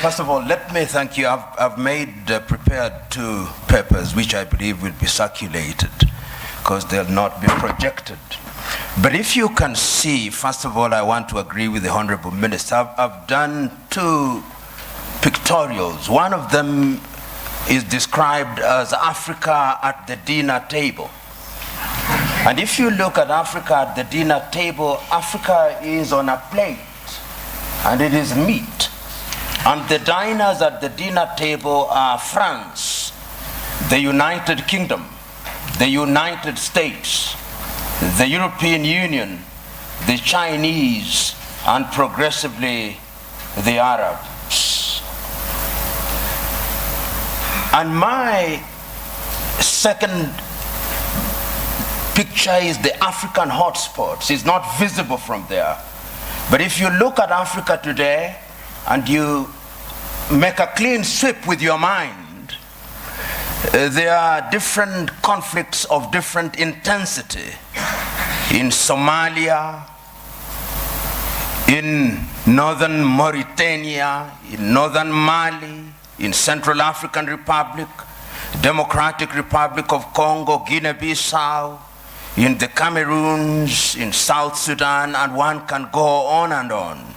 First of all, let me thank you. I've prepared 2 papers which I believe will be circulated because they'll not be projected. But if you can see, first of all, I want to agree with the Honorable Minister. I've done 2 pictorials. One of them is described as Africa at the dinner table. And if you look at Africa at the dinner table, Africa is on a plate and it is meat. And the diners at the dinner table are France, the United Kingdom, the United States, the European Union, the Chinese, and progressively the Arabs. And my second picture is the African hotspots. It's not visible from there. But if you look at Africa today and you make a clean sweep with your mind, there are different conflicts of different intensity in Somalia, in northern Mauritania, in northern Mali, in Central African Republic, Democratic Republic of Congo, Guinea-Bissau, in the Cameroons, in South Sudan, and one can go on and on.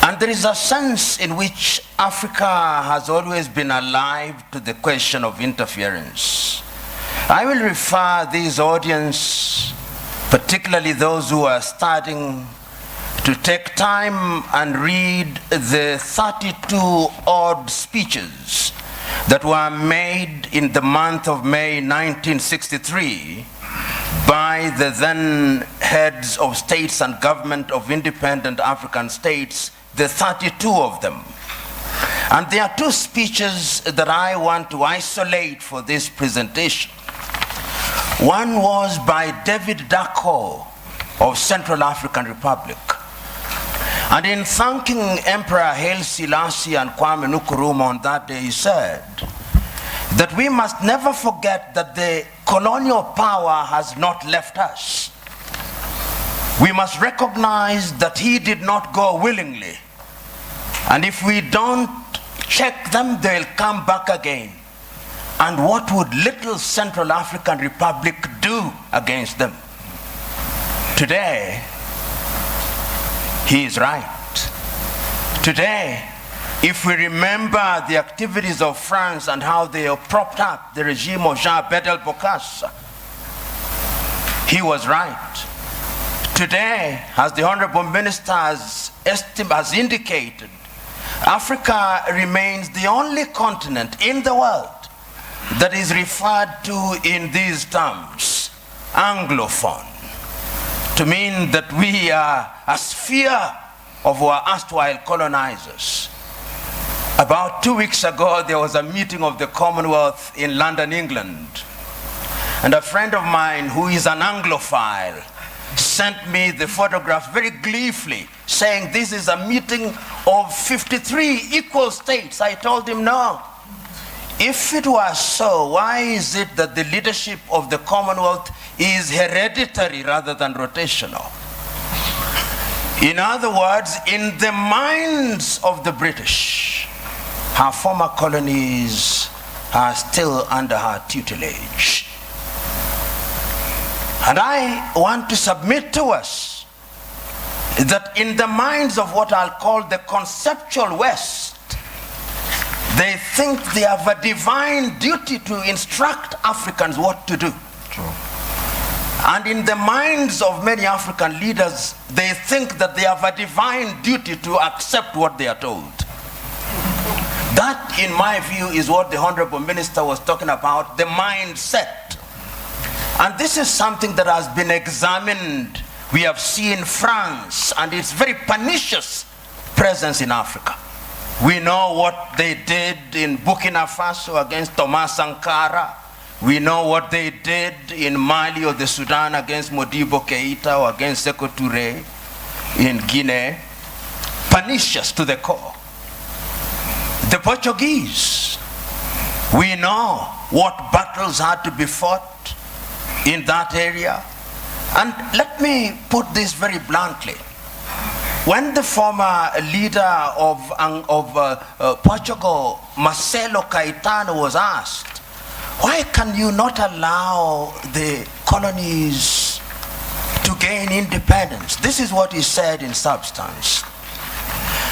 And there is a sense in which Africa has always been alive to the question of interference. I will refer this audience, particularly those who are starting, to take time and read the 32 odd speeches that were made in the month of May 1963 by the then heads of states and government of independent African states, the 32 of them. And there are 2 speeches that I want to isolate for this presentation. One was by David Dacko of Central African Republic. And in thanking Emperor Haile Selassie and Kwame Nkrumah on that day, he said that we must never forget that the colonial power has not left us. We must recognize that he did not go willingly. And if we don't check them, they'll come back again. And what would little Central African Republic do against them? Today, he is right. Today, if we remember the activities of France and how they have propped up the regime of Jean Bedel Bokassa, he was right. Today, as the Honorable Minister has indicated, Africa remains the only continent in the world that is referred to in these terms, Anglophone, to mean that we are a sphere of our erstwhile colonizers. About 2 weeks ago, there was a meeting of the Commonwealth in London, England. And a friend of mine who is an Anglophile sent me the photograph very gleefully, saying this is a meeting of 53 equal states. I told him, no. If it was so, why is it that the leadership of the Commonwealth is hereditary rather than rotational? In other words, in the minds of the British, her former colonies are still under her tutelage. And I want to submit to us that in the minds of what I'll call the conceptual West, they think they have a divine duty to instruct Africans what to do. True. And in the minds of many African leaders, they think that they have a divine duty to accept what they are told. That, in my view, is what the Honorable Minister was talking about, the mindset. And this is something that has been examined. We have seen France and its very pernicious presence in Africa. We know what they did in Burkina Faso against Thomas Sankara. We know what they did in Mali or the Sudan against Modibo Keita or against Sekou Touré in Guinea. Pernicious to the core. The Portuguese, we know what battles had to be fought in that area. And let me put this very bluntly. When the former leader of Portugal, Marcelo Caetano, was asked, why can you not allow the colonies to gain independence? This is what he said in substance.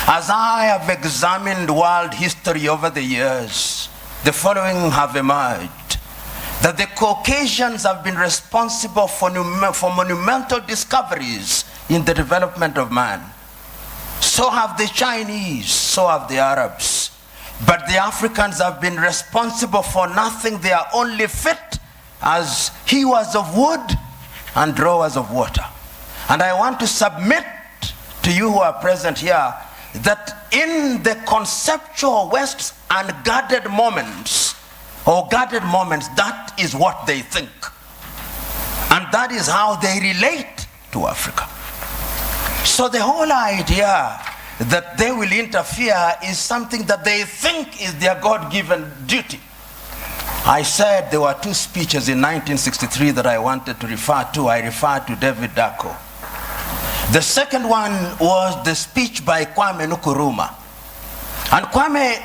As I have examined world history over the years, the following have emerged: that the Caucasians have been responsible for monumental discoveries in the development of man. So have the Chinese, so have the Arabs. But the Africans have been responsible for nothing. They are only fit as hewers of wood and drawers of water. And I want to submit to you who are present here that in the conceptual West's unguarded moments, or guarded moments, that is what they think. And that is how they relate to Africa. So the whole idea that they will interfere is something that they think is their God-given duty. I said there were two speeches in 1963 that I wanted to refer to. I referred to David Dako. The second one was the speech by Kwame Nkrumah. And Kwame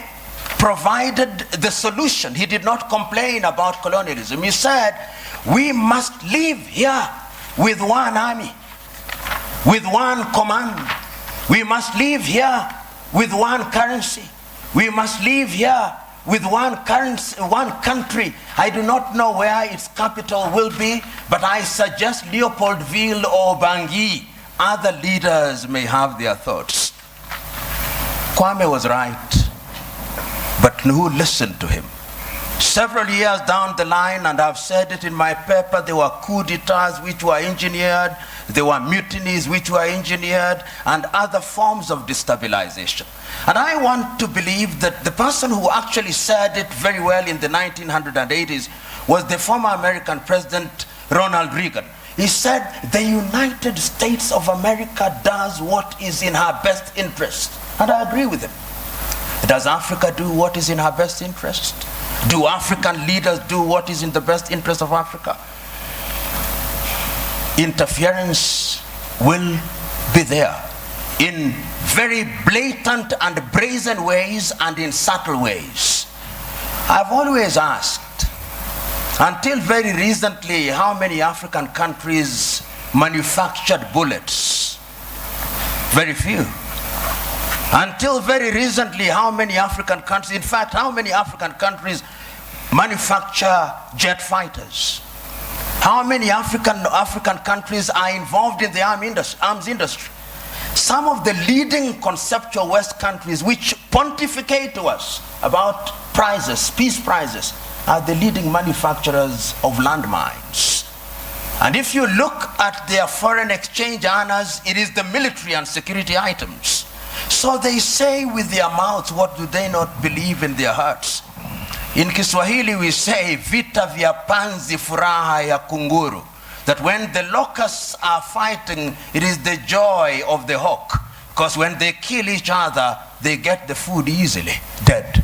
provided the solution. He did not complain about colonialism. He said, we must live here with one army, with one command. We must live here with one currency. We must live here with one currency, one country. I do not know where its capital will be, but I suggest Leopoldville or Bangui. Other leaders may have their thoughts. Kwame was right, but who listened to him? Several years down the line, and I've said it in my paper, there were coups d'etats which were engineered, there were mutinies which were engineered, and other forms of destabilization. And I want to believe that the person who actually said it very well in the 1980s was the former American President Ronald Reagan. He said, the United States of America does what is in her best interest. And I agree with him. Does Africa do what is in her best interest? Do African leaders do what is in the best interest of Africa? Interference will be there in very blatant and brazen ways and in subtle ways. I've always asked, until very recently, how many African countries manufactured bullets? Very few. Until very recently, how many African countries, in fact, how many African countries manufacture jet fighters? How many African countries are involved in the arms industry? Some of the leading conceptual West countries which pontificate to us about prizes, peace prizes, are the leading manufacturers of landmines. And if you look at their foreign exchange earners, it is the military and security items. So they say with their mouths, what do they not believe in their hearts? In Kiswahili we say, vita vya panzi furaha ya kunguru. That when the locusts are fighting, it is the joy of the hawk. Because when they kill each other, they get the food easily, dead.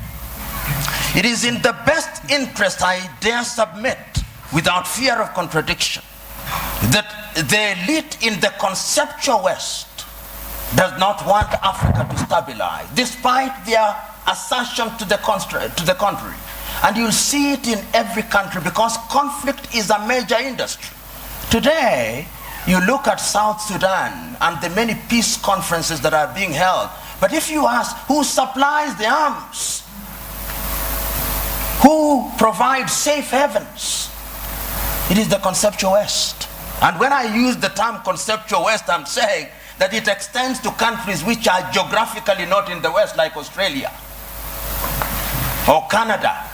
It is in the best interest, I dare submit, without fear of contradiction, that the elite in the conceptual West does not want Africa to stabilize, despite their assertion to the contrary. And you'll see it in every country because conflict is a major industry. Today, you look at South Sudan and the many peace conferences that are being held, but if you ask who supplies the arms, who provides safe havens, it is the conceptual West. And when I use the term conceptual West, I'm saying that it extends to countries which are geographically not in the West, like Australia or Canada.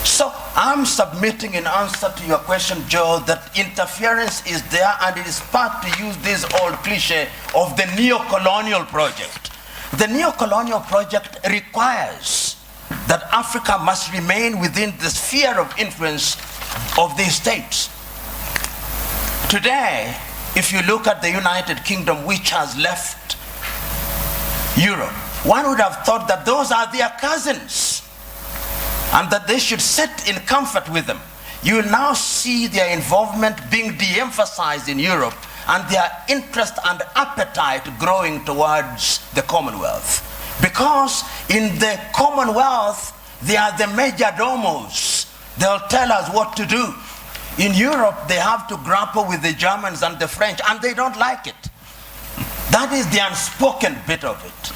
So I'm submitting in answer to your question, Joe, that interference is there, and it is part, to use this old cliche, of the neo-colonial project. The neo-colonial project requires that Africa must remain within the sphere of influence of these states. Today, if you look at the United Kingdom, which has left Europe, one would have thought that those are their cousins and that they should sit in comfort with them. You will now see their involvement being de-emphasized in Europe and their interest and appetite growing towards the Commonwealth. Because in the Commonwealth, they are the major domos. They'll tell us what to do. In Europe, they have to grapple with the Germans and the French, and they don't like it. That is the unspoken bit of it.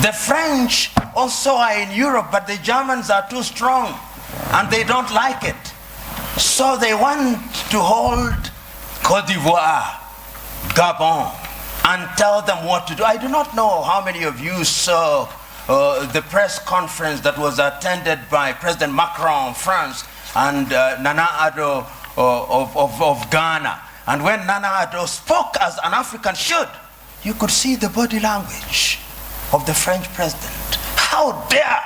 The French also are in Europe, but the Germans are too strong, and they don't like it. So they want to hold Côte d'Ivoire, Gabon, and tell them what to do. I do not know how many of you saw the press conference that was attended by President Macron of France and Nana Addo of Ghana. And when Nana Addo spoke as an African should, you could see the body language of the French president. How dare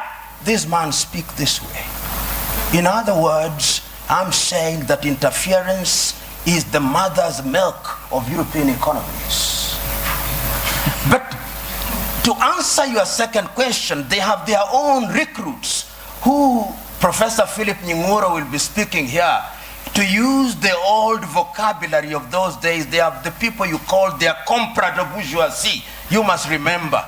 this man speak this way? In other words, I'm saying that interference is the mother's milk of European economies. But to answer your second question, they have their own recruits who Professor Philip Nying'oro will be speaking here. To use the old vocabulary of those days, they have the people you call their compras de bourgeoisie. You must remember.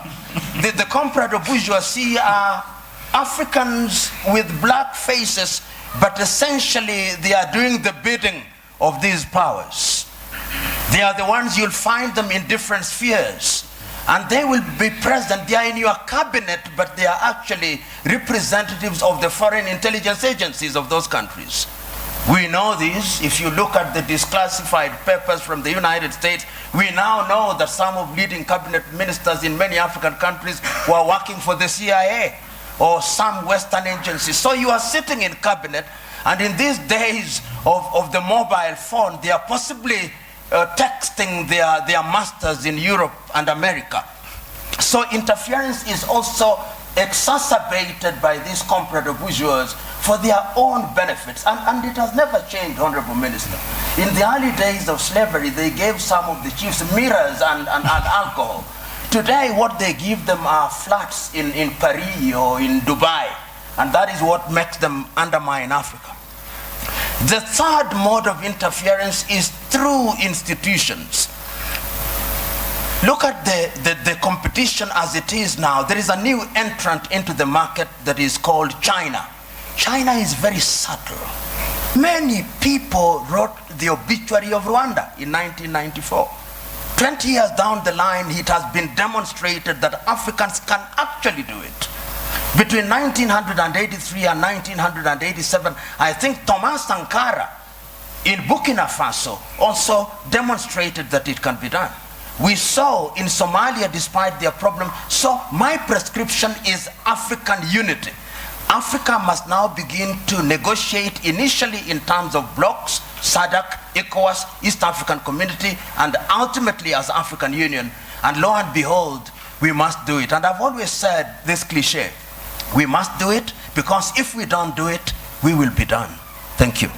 The compras de bourgeoisie are Africans with black faces, but essentially they are doing the bidding of these powers. They are the ones you'll find them in different spheres. And they will be present. They are in your cabinet, but they are actually representatives of the foreign intelligence agencies of those countries. We know this. If you look at the declassified papers from the United States, we now know that some of leading cabinet ministers in many African countries were working for the CIA or some Western agency. So you are sitting in cabinet, and in these days of the mobile phone, they are possibly texting their masters in Europe and America. So interference is also exacerbated by these compras de bourgeois for their own benefits. And it has never changed, Honorable Minister. In the early days of slavery, they gave some of the chiefs mirrors and alcohol. Today, what they give them are flats in Paris or in Dubai. And that is what makes them undermine Africa. The third mode of interference is through institutions. Look at the competition as it is now. There is a new entrant into the market that is called China. China is very subtle. Many people wrote the obituary of Rwanda in 1994. 20 years down the line, it has been demonstrated that Africans can actually do it. Between 1983 and 1987, I think Thomas Sankara in Burkina Faso also demonstrated that it can be done. We saw in Somalia, despite their problem. So my prescription is African unity. Africa must now begin to negotiate initially in terms of blocks, SADC, ECOWAS, East African Community, and ultimately as African Union. And lo and behold, we must do it. And I've always said this cliche, we must do it, because if we don't do it, we will be done. Thank you.